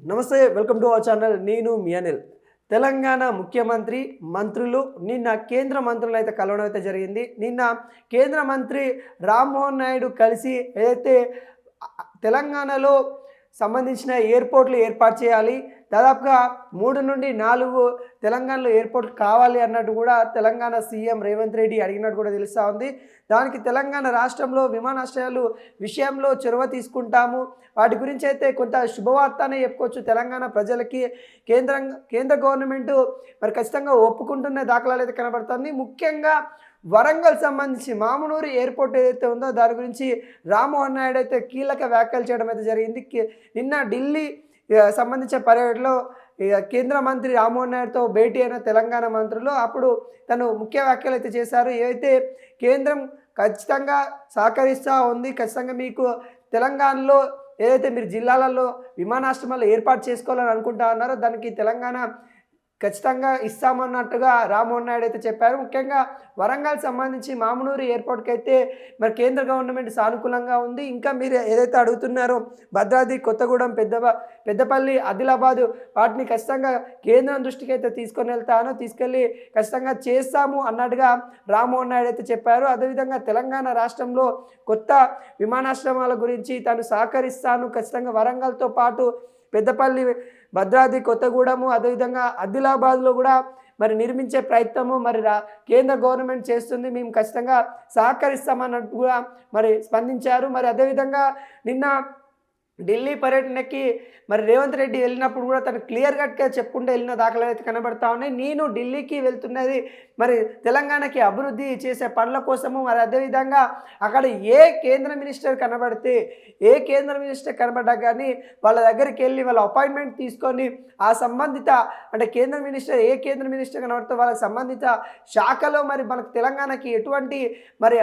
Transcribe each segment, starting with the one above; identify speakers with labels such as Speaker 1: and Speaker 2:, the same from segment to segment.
Speaker 1: నమస్తే, welcome to our channel. నేను మీ అనిల్. తెలంగాణ ముఖ్యమంత్రి మంత్రులు నిన్న కేంద్ర మంత్రులను అయితే కలవడం అయితే జరిగింది. నిన్న కేంద్ర మంత్రి రామ్మోహన్ నాయుడు కలిసి ఏదైతే తెలంగాణలో సంబంధించిన ఎయిర్పోర్ట్లు ఏర్పాటు చేయాలి, దాదాపుగా 3 నుండి 4 తెలంగాణలో ఎయిర్పోర్ట్లు కావాలి అన్నట్టు కూడా తెలంగాణ సీఎం రేవంత్ రెడ్డి అడిగినట్టు కూడా తెలుస్తూ ఉంది. దానికి తెలంగాణ రాష్ట్రంలో విమానాశ్రయాలు విషయంలో చొరవ తీసుకుంటాము, వాటి గురించి అయితే కొంత శుభవార్తనే చెప్పుకోవచ్చు తెలంగాణ ప్రజలకి. కేంద్ర గవర్నమెంట్ మరి ఖచ్చితంగా ఒప్పుకుంటున్న దాఖలాలు అయితే కనబడుతుంది. ముఖ్యంగా వరంగల్ సంబంధించి మామునూరు ఎయిర్పోర్ట్ ఏదైతే ఉందో దాని గురించి రామ్మోహన్ నాయుడు అయితే కీలక వ్యాఖ్యలు చేయడం అయితే జరిగింది. నిన్న ఢిల్లీ సంబంధించిన పర్యటనలో కేంద్ర మంత్రి రామ్మోహన్ నాయుడుతో భేటీ అయిన తెలంగాణ మంత్రులు అప్పుడు తను ముఖ్య వ్యాఖ్యలు అయితే చేశారు. ఏదైతే కేంద్రం ఖచ్చితంగా సహకరిస్తూ ఉంది, ఖచ్చితంగా మీకు తెలంగాణలో ఏదైతే మీరు జిల్లాలలో విమానాశ్రయాలు ఏర్పాటు చేసుకోవాలని అనుకుంటా ఉన్నారో దానికి తెలంగాణ ఖచ్చితంగా ఇస్తామన్నట్టుగా రామ్మోహన్ నాయుడు అయితే చెప్పారు. ముఖ్యంగా వరంగల్ సంబంధించి మామునూరు ఎయిర్పోర్ట్కి అయితే మరి కేంద్ర గవర్నమెంట్ సానుకూలంగా ఉంది. ఇంకా మీరు ఏదైతే అడుగుతున్నారో భద్రాద్రి, కొత్తగూడెం, పెద్దపల్లి, ఆదిలాబాదు వాటిని ఖచ్చితంగా కేంద్రం దృష్టికి అయితే తీసుకెళ్ళి ఖచ్చితంగా చేస్తాము అన్నట్టుగా రామ్మోహన్ నాయుడు అయితే చెప్పారు. అదేవిధంగా తెలంగాణ రాష్ట్రంలో కొత్త విమానాశ్రయాల గురించి తాను సహకరిస్తాను, ఖచ్చితంగా వరంగల్తో పాటు పెద్దపల్లి, భద్రాద్రి, కొత్తగూడెము, అదేవిధంగా ఆదిలాబాద్లో కూడా మరి నిర్మించే ప్రయత్నము మరి కేంద్ర గవర్నమెంట్ చేస్తుంది, మేము ఖచ్చితంగా సహకరిస్తామన్నట్టు కూడా మరి స్పందించారు. మరి అదేవిధంగా నిన్న ఢిల్లీ పర్యటనకి మరి రేవంత్ రెడ్డి వెళ్ళినప్పుడు కూడా తను క్లియర్ కట్గా చెప్పుకుంటూ వెళ్ళిన దాఖలు అయితే కనబడతా ఉన్నాయి. నేను ఢిల్లీకి వెళ్తున్నది మరి తెలంగాణకి అభివృద్ధి చేసే పనుల కోసము. మరి అదేవిధంగా అక్కడ ఏ కేంద్ర మినిస్టర్ కనబడ్డా కానీ వాళ్ళ దగ్గరికి వెళ్ళి వాళ్ళ అపాయింట్మెంట్ తీసుకొని ఆ సంబంధిత అంటే ఏ కేంద్ర మినిస్టర్ కనబడితే వాళ్ళకి సంబంధిత శాఖలో మరి మనకు తెలంగాణకి ఎటువంటి మరి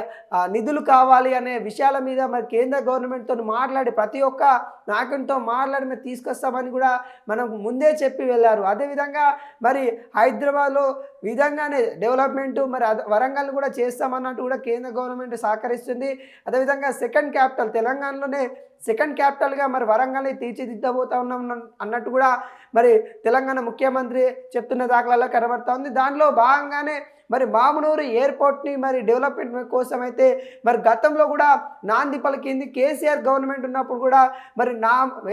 Speaker 1: నిధులు కావాలి అనే విషయాల మీద మరి కేంద్ర గవర్నమెంట్తో మాట్లాడి ప్రతి ఒక్క నాయకునితో మాట్లాడి మేము తీసుకొస్తామని కూడా మనం ముందే చెప్పి వెళ్ళారు. అదేవిధంగా మరి హైదరాబాద్లో విధంగానే డెవలప్మెంటు మరి వరంగల్ కూడా చేస్తామన్నట్టు కూడా కేంద్ర గవర్నమెంట్ సహకరిస్తుంది. అదేవిధంగా సెకండ్ క్యాపిటల్ తెలంగాణలోనే సెకండ్ క్యాపిటల్గా మరి వరంగల్ని తీర్చిదిద్దబోతా ఉన్నాం అన్నట్టు కూడా మరి తెలంగాణ ముఖ్యమంత్రి చెప్తున్న దాఖలాల్లో కనబడతా ఉంది. దానిలో భాగంగానే మరి మామునూరు ఎయిర్పోర్ట్ని మరి డెవలప్మెంట్ కోసం అయితే మరి గతంలో కూడా నాంది పలికింది. కేసీఆర్ గవర్నమెంట్ ఉన్నప్పుడు కూడా మరి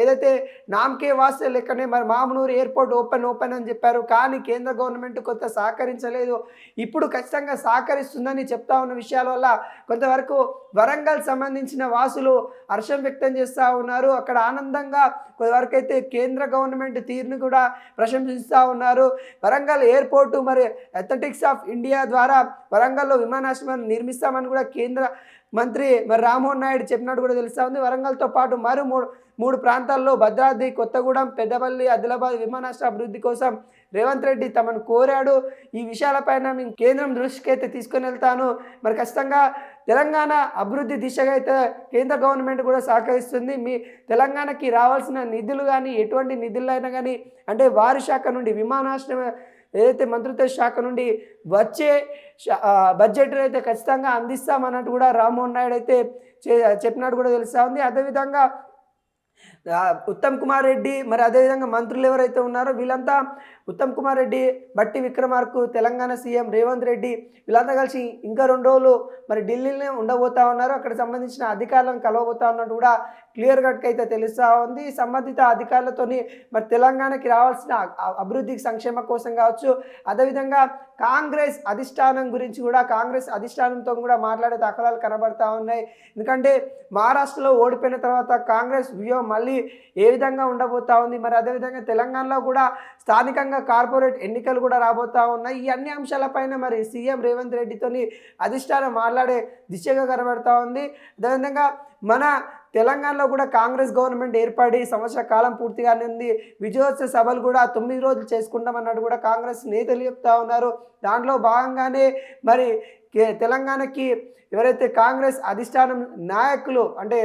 Speaker 1: ఏదైతే నామకే వాస్తే లెక్కనే మరి మామునూరు ఎయిర్పోర్ట్ ఓపెన్ అని చెప్పారు, కానీ కేంద్ర గవర్నమెంట్ కొంత సహకరించలేదు. ఇప్పుడు ఖచ్చితంగా సహకరిస్తుందని చెప్తా ఉన్న విషయాల వల్ల కొంతవరకు వరంగల్ సంబంధించిన వాసులు హర్షం వ్యక్తం చేస్తూ ఉన్నారు. అక్కడ ఆనందంగా కొంతవరకు అయితే కేంద్ర గవర్నమెంట్ తీరును కూడా ప్రశంసిస్తూ ఉన్నారు. వరంగల్ ఎయిర్పోర్టు మరి అథ్లెటిక్స్ ఆఫ్ ఇండియా ద్వారా వరంగల్లో విమానాశ్రయాన్ని నిర్మిస్తామని కూడా కేంద్ర మంత్రి మరి రామ్మోహన్ నాయుడు చెప్పినట్టు కూడా తెలుస్తూ ఉంది. వరంగల్తో పాటు మూడు ప్రాంతాల్లో భద్రాద్రి, కొత్తగూడెం, పెద్దపల్లి, ఆదిలాబాద్ విమానాశ్రయ అభివృద్ధి కోసం రేవంత్ రెడ్డి తమను కోరాడు. ఈ విషయాలపైన మేము కేంద్రం దృష్టికి అయితే తీసుకొని వెళ్తాను, మరి ఖచ్చితంగా తెలంగాణ అభివృద్ధి దిశగా అయితే కేంద్ర గవర్నమెంట్ కూడా సహకరిస్తుంది. మీ తెలంగాణకి రావాల్సిన నిధులు కానీ ఎటువంటి నిధులైనా కానీ అంటే వారి శాఖ నుండి విమానాశ్రయ ఏదైతే మంత్రిత్వ శాఖ నుండి వచ్చే బడ్జెట్ అయితే ఖచ్చితంగా అందిస్తామన్నట్టు కూడా రామ్మోహన్ నాయుడు అయితే చెప్పినట్టు కూడా తెలుస్తూ ఉంది. అదేవిధంగా ఉత్తమ్ కుమార్ రెడ్డి మరి అదేవిధంగా మంత్రులు ఎవరైతే ఉన్నారో వీళ్ళంతా ఉత్తమ్ కుమార్ రెడ్డి, బట్టి విక్రమార్కు, తెలంగాణ సీఎం రేవంత్ రెడ్డి వీళ్ళంతా కలిసి ఇంకా 2 రోజులు మరి ఢిల్లీలోనే ఉండబోతా ఉన్నారు. అక్కడ సంబంధించిన అధికారులను కలవబోతా ఉన్నట్టు కూడా క్లియర్ కట్గా అయితే తెలుస్తూ ఉంది. సంబంధిత అధికారులతోని మరి తెలంగాణకి రావాల్సిన అభివృద్ధికి సంక్షేమ కోసం కావచ్చు, అదేవిధంగా కాంగ్రెస్ అధిష్టానం గురించి కూడా కాంగ్రెస్ అధిష్టానంతో కూడా మాట్లాడే దాఖలాలు కనబడతా ఉన్నాయి. ఎందుకంటే మహారాష్ట్రలో ఓడిపోయిన తర్వాత కాంగ్రెస్ వ్యూహం మళ్ళీ ఏ విధంగా ఉండబోతా ఉంది, మరి అదేవిధంగా తెలంగాణలో కూడా స్థానికంగా కార్పొరేట్ ఎన్నికలు కూడా రాబోతా ఉన్నాయి. ఈ అన్ని అంశాలపైన మరి సీఎం రేవంత్ రెడ్డితోని అధిష్టానం మాట్లాడే దిశగా కనబడతా ఉంది. అదేవిధంగా మన తెలంగాణలో కూడా కాంగ్రెస్ గవర్నమెంట్ ఏర్పడి సంవత్సర కాలం పూర్తిగానే ఉంది. విజయోత్సవ సభలు కూడా 9 రోజులు చేసుకుంటామన్నట్టు కూడా కాంగ్రెస్ నేతలు చెప్తా ఉన్నారు. దాంట్లో భాగంగానే మరి తెలంగాణకి ఎవరైతే కాంగ్రెస్ అధిష్టానం నాయకులు అంటే